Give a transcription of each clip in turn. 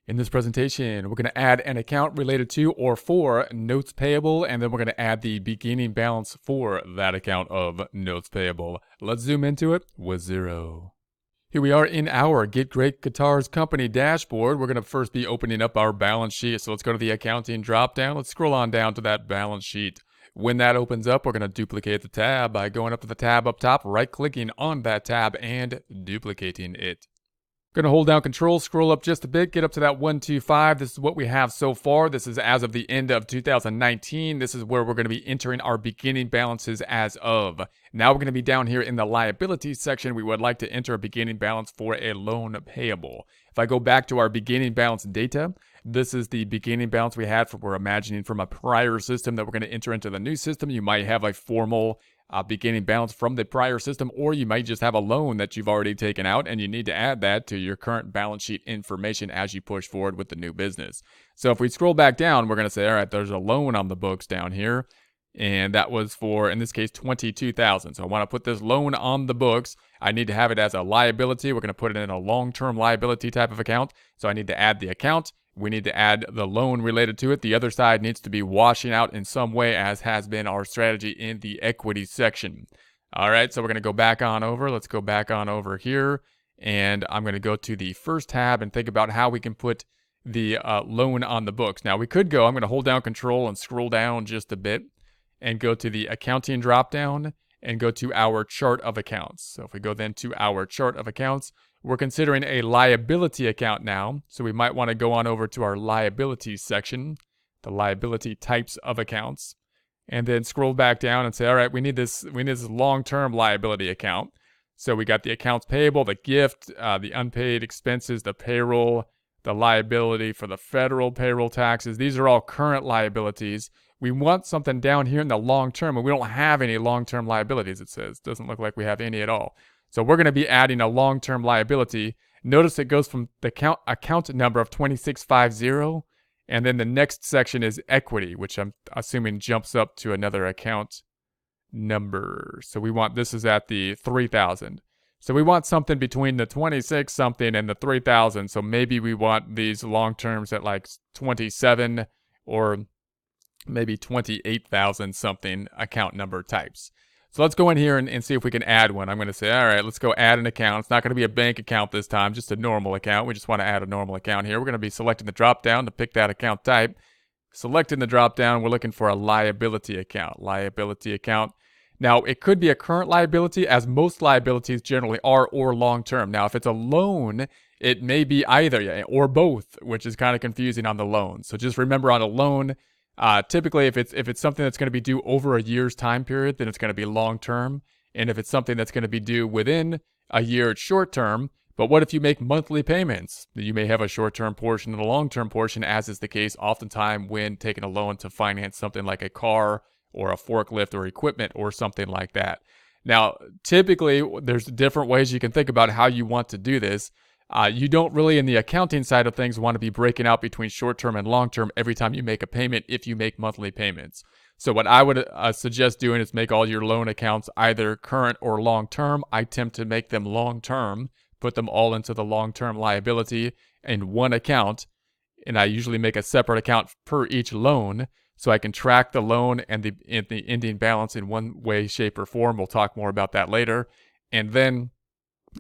In this presentation, we're going to add an account related to or for notes payable, and then we're going to add the beginning balance for that account of notes payable. Let's zoom into it with Xero. Here we are in our Get Great Guitars Company dashboard. We're going to first be opening up our balance sheet. So let's go to the accounting drop down. Let's scroll on down to that balance sheet. When that opens up, we're going to duplicate the tab by going up to the tab up top, right-clicking on that tab and duplicating it. Going to hold down Control, scroll up just a bit, get up to that 125. This is what we have so far. This is as of the end of 2019. This is where we're going to be entering our beginning balances as of. Now we're going to be down here in the liabilities section. We would like to enter a beginning balance for a loan payable. If I go back to our beginning balance data, this is the beginning balance we had we're imagining from a prior system that we're going to enter into the new system. You might have a formal beginning balance from the prior system, or you might just have a loan that you've already taken out and you need to add that to your current balance sheet information as you push forward with the new business. So if we scroll back down, we're going to say, all right, there's a loan on the books down here, and that was for, in this case, $22,000. So I want to put this loan on the books. I need to have it as a liability. We're going to put it in a long-term liability type of account. So I need to add the account. We need to add the loan related to it. The other side needs to be washing out in some way, as has been our strategy in the equity section. All right, so we're going to go back on over. Let's go back on over here. And I'm going to go to the first tab and think about how we can put the loan on the books. Now, I'm going to hold down Control and scroll down just a bit and go to the accounting dropdown and go to our chart of accounts. So if we go then to our chart of accounts, we're considering a liability account now, so we might want to go on over to our liabilities section, the liability types of accounts, and then scroll back down and say, all right, we need this long-term liability account. So we got the accounts payable, the gift, the unpaid expenses, the payroll, the liability for the federal payroll taxes. These are all current liabilities. We want something down here in the long term, and we don't have any long-term liabilities, it says. Doesn't look like we have any at all. So we're going to be adding a long-term liability. Notice it goes from the account number of 2650, and then the next section is equity, which I'm assuming jumps up to another account number. So we want, this is at the 3000. So we want something between the 26 something and the 3000. So maybe we want these long terms at like 27 or maybe 28,000 something account number types. So let's go in here and see if we can add one. I'm going to say, all right, let's go add an account. It's not going to be a bank account this time, just a normal account. We just want to add a normal account here. We're going to be selecting the drop down to pick that account type. Selecting the drop down, we're looking for a liability account. Liability account. Now, it could be a current liability, as most liabilities generally are, or long-term. Now, if it's a loan, it may be either or both, which is kind of confusing on the loan. So just remember, on a loan, typically, if it's something that's going to be due over a year's time period, then it's going to be long-term. And if it's something that's going to be due within a year, it's short-term. But what if you make monthly payments? You may have a short-term portion and a long-term portion, as is the case oftentimes when taking a loan to finance something like a car or a forklift or equipment or something like that. Now, typically, there's different ways you can think about how you want to do this. You don't really, in the accounting side of things, want to be breaking out between short-term and long-term every time you make a payment if you make monthly payments. So what I would suggest doing is make all your loan accounts either current or long-term. I tend to make them long-term, put them all into the long-term liability in one account, and I usually make a separate account per each loan so I can track the loan and the ending balance in one way, shape, or form. We'll talk more about that later. And then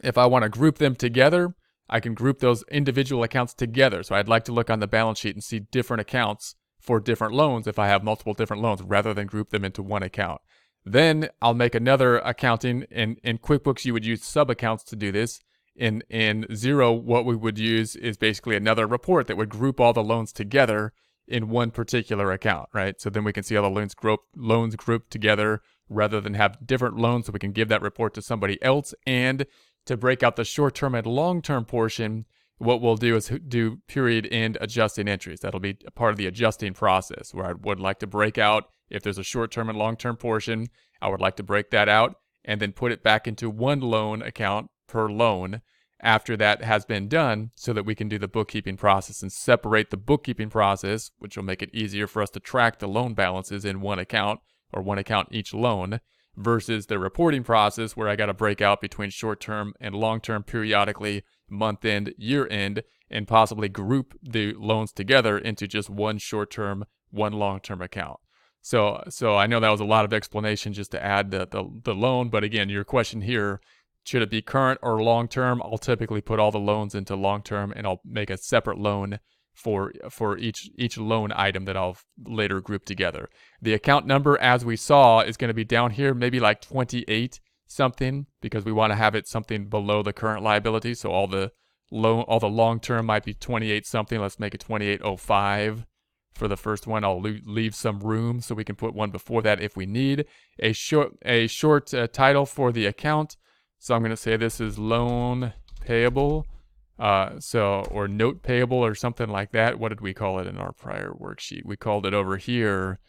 if I want to group them together, I can group those individual accounts together. So I'd like to look on the balance sheet and see different accounts for different loans if I have multiple different loans, rather than group them into one account. Then I'll make another accounting. In QuickBooks, you would use sub-accounts to do this. In Xero, what we would use is basically another report that would group all the loans together in one particular account, right? So then we can see all the loans grouped together rather than have different loans, so we can give that report to somebody else. And to break out the short-term and long-term portion, what we'll do is do period-end adjusting entries. That'll be a part of the adjusting process, where I would like to break out, if there's a short-term and long-term portion, I would like to break that out and then put it back into one loan account per loan after that has been done, so that we can do the bookkeeping process and separate the bookkeeping process, which will make it easier for us to track the loan balances in one account, or one account each loan, versus the reporting process where I got to break out between short-term and long-term periodically, month-end, year-end, and possibly group the loans together into just one short-term, one long-term account. So I know that was a lot of explanation just to add the loan, but again, your question here, should it be current or long-term? I'll typically put all the loans into long-term, and I'll make a separate loan for each loan item that I'll later group together. The account number, as we saw, is going to be down here, maybe like 28 something, because we want to have it something below the current liability. So all the long-term might be 28 something. Let's make it 2805 for the first one. I'll leave some room so we can put one before that if we need. A short title for the account. So I'm going to say this is loan payable. Or note payable or something like that. What did we call it in our prior worksheet? We called it over here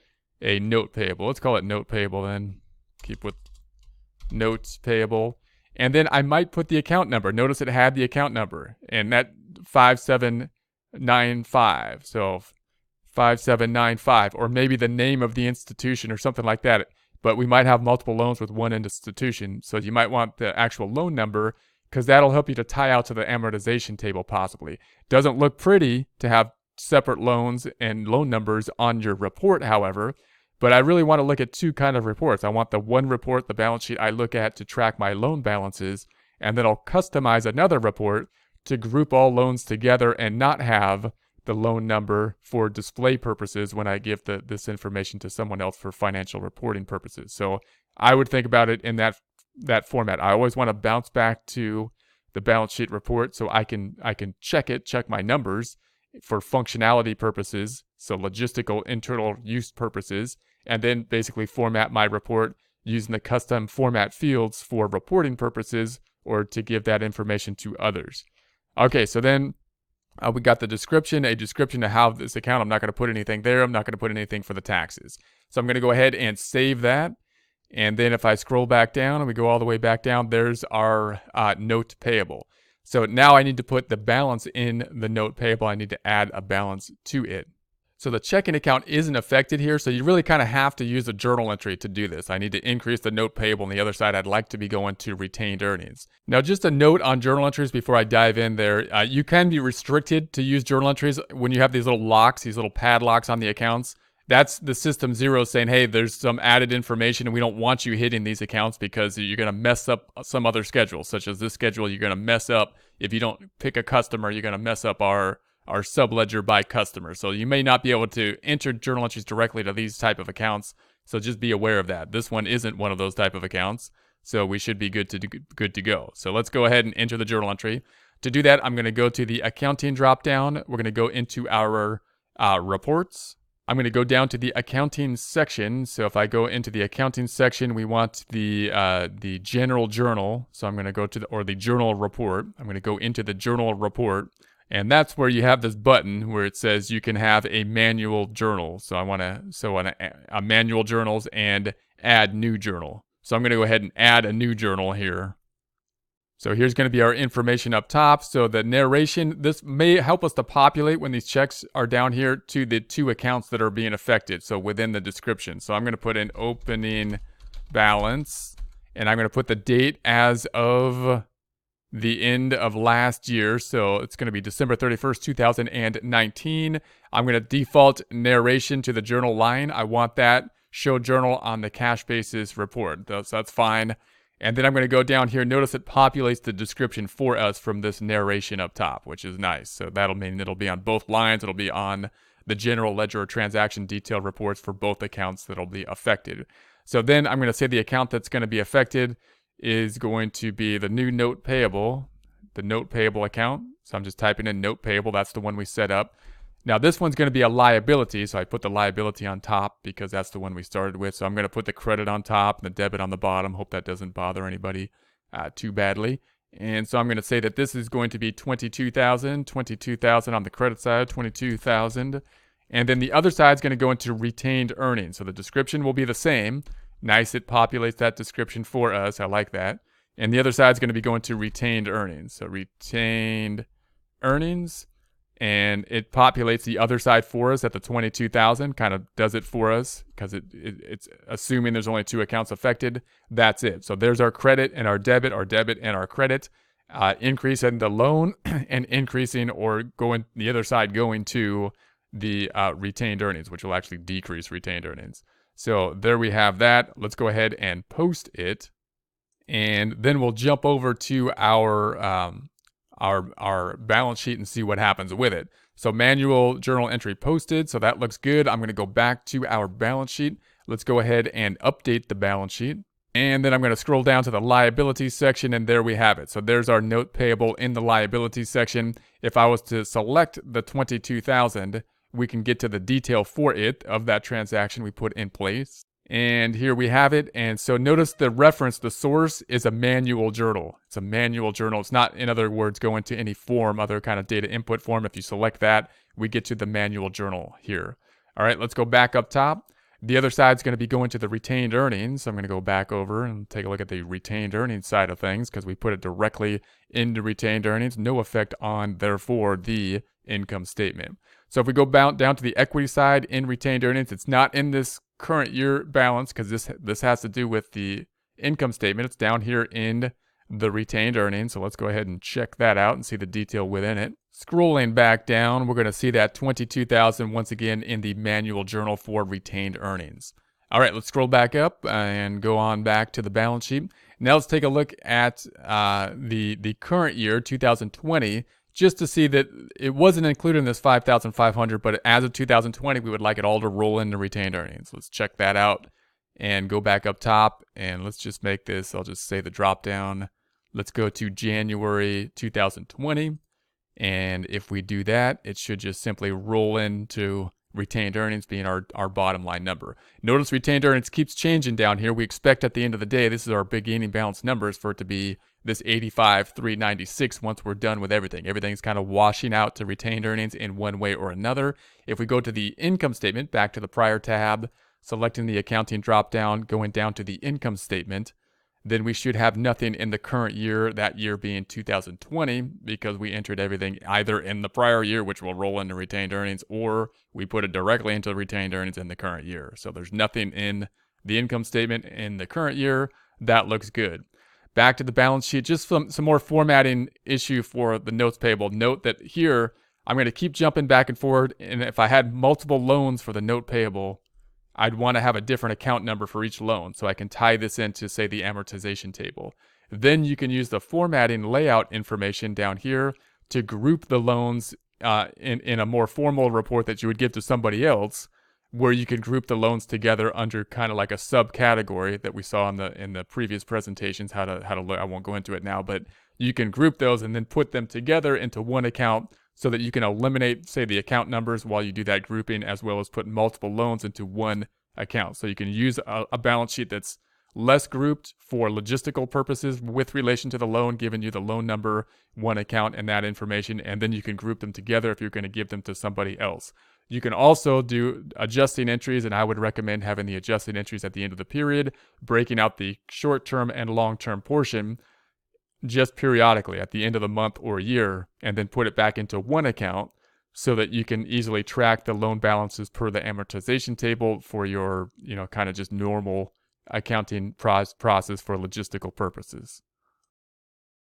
a note payable. Let's call it note payable then. Keep with notes payable. And then I might put the account number. Notice it had the account number, and that 5795. So 5795, or maybe the name of the institution or something like that. But we might have multiple loans with one institution. So you might want the actual loan number, because that'll help you to tie out to the amortization table possibly. Doesn't look pretty to have separate loans and loan numbers on your report, however, but I really want to look at two kind of reports. I want the one report, the balance sheet I look at to track my loan balances, and then I'll customize another report to group all loans together and not have the loan number for display purposes when I give this information to someone else for financial reporting purposes. So I would think about it in that format. I always want to bounce back to the balance sheet report so I can check my numbers for functionality purposes, so logistical internal use purposes, and then basically format my report using the custom format fields for reporting purposes or to give that information to others. Okay, so then we got the description, a description of how this account. I'm not going to put anything there. I'm not going to put anything for the taxes. So I'm going to go ahead and save that. And then if I scroll back down and we go all the way back down, there's our note payable. So now I need to put the balance in the note payable. I need to add a balance to it. So the checking account isn't affected here, so you really kind of have to use a journal entry to do this. I need to increase the note payable. On the other side, I'd like to be going to retained earnings. Now, just a note on journal entries before I dive in there. You can be restricted to use journal entries when you have these little locks, these little padlocks on the accounts. That's the system Xero saying, hey, there's some added information and we don't want you hitting these accounts because you're going to mess up some other schedule, such as this schedule. You're going to mess up, if you don't pick a customer, you're going to mess up our subledger by customer. So you may not be able to enter journal entries directly to these type of accounts. So just be aware of that. This one isn't one of those type of accounts. So we should be good to go. So let's go ahead and enter the journal entry. To do that, I'm going to go to the accounting drop down. We're going to go into our reports. I'm going to go down to the accounting section. So if I go into the accounting section, we want the general journal. So I'm going to go to the journal report. I'm going to go into the journal report, and that's where you have this button where it says you can have a manual journal. So I want a manual journals and add new journal. So I'm going to go ahead and add a new journal here. So here's going to be our information up top. So the narration, this may help us to populate when these checks are down here to the two accounts that are being affected. So within the description. So I'm going to put in opening balance, and I'm going to put the date as of the end of last year. So it's going to be December 31st, 2019. I'm going to default narration to the journal line. I want that show journal on the cash basis report. So that's fine. And then I'm going to go down here. Notice it populates the description for us from this narration up top, which is nice. So that'll mean it'll be on both lines. It'll be on the general ledger or transaction detail reports for both accounts that'll be affected. So then I'm going to say the account that's going to be affected is going to be the new note payable, the note payable account. So I'm just typing in note payable. That's the one we set up. Now this one's going to be a liability, so I put the liability on top because that's the one we started with. So I'm going to put the credit on top and the debit on the bottom. Hope that doesn't bother anybody too badly. And so I'm going to say that this is going to be $22,000 on the credit side, $22,000. And then the other side is going to go into retained earnings. So the description will be the same. Nice, it populates that description for us. I like that. And the other side is going to be going to retained earnings. So retained earnings. And it populates the other side for us at the 22,000, kind of does it for us because it's assuming there's only two accounts affected. That's it. So there's our credit and our debit and our credit. increase in the loan and increasing or going the other side going to the retained earnings, which will actually decrease retained earnings. So there we have that. Let's go ahead and post it. And then we'll jump over to our balance sheet and see what happens with it. So manual journal entry posted, so that looks good. I'm going to go back to our balance sheet. Let's go ahead and update the balance sheet. And then I'm going to scroll down to the liabilities section, and there we have it. So there's our note payable in the liabilities section. If I was to select the $22,000, we can get to the detail for it of that transaction we put in place. And here we have it. And so notice the reference, the source is a manual journal. It's a manual journal. It's not, in other words, going to any form, other kind of data input form. If you select that, we get to the manual journal here. All right, let's go back up top. The other side is going to be going to the retained earnings. So I'm going to go back over and take a look at the retained earnings side of things because we put it directly into retained earnings. No effect on, therefore, the income statement. So if we go down to the equity side in retained earnings, it's not in this current year balance because this has to do with the income statement. It's down here in the retained earnings. So let's go ahead and check that out and see the detail within it. Scrolling back down, we're going to see that $22,000 once again in the manual journal for retained earnings. All right, let's scroll back up and go on back to the balance sheet. Now let's take a look at the current year, 2020, just to see that it wasn't included in this $5,500, but as of 2020, we would like it all to roll into retained earnings. Let's check that out and go back up top, and let's just make this, I'll just say the drop down. Let's go to January 2020. And if we do that, it should just simply roll into retained earnings being our bottom line number. Notice retained earnings keeps changing down here. We expect at the end of the day, this is our beginning balance numbers, for it to be this 85,396 once we're done with everything. Everything's kind of washing out to retained earnings in one way or another. If we go to the income statement, back to the prior tab, selecting the accounting drop down, going down to the income statement, then we should have nothing in the current year, that year being 2020, because we entered everything either in the prior year, which will roll into retained earnings, or we put it directly into retained earnings in the current year. So there's nothing in the income statement in the current year. That looks good. Back to the balance sheet, just some more formatting issue for the notes payable. Note that here, I'm going to keep jumping back and forward, and if I had multiple loans for the note payable, I'd want to have a different account number for each loan, so I can tie this into, say, the amortization table. Then you can use the formatting layout information down here to group the loans in a more formal report that you would give to somebody else, where you can group the loans together under kind of like a subcategory that we saw in the previous presentations, how to look. I won't go into it now, but you can group those and then put them together into one account so that you can eliminate, say, the account numbers while you do that grouping, as well as put multiple loans into one account. So you can use a balance sheet that's less grouped for logistical purposes with relation to the loan, giving you the loan number, one account, and that information, and then you can group them together if you're going to give them to somebody else. You can also do adjusting entries, and I would recommend having the adjusting entries at the end of the period, breaking out the short-term and long-term portion just periodically at the end of the month or year, and then put it back into one account so that you can easily track the loan balances per the amortization table for your, kind of just normal accounting process for logistical purposes.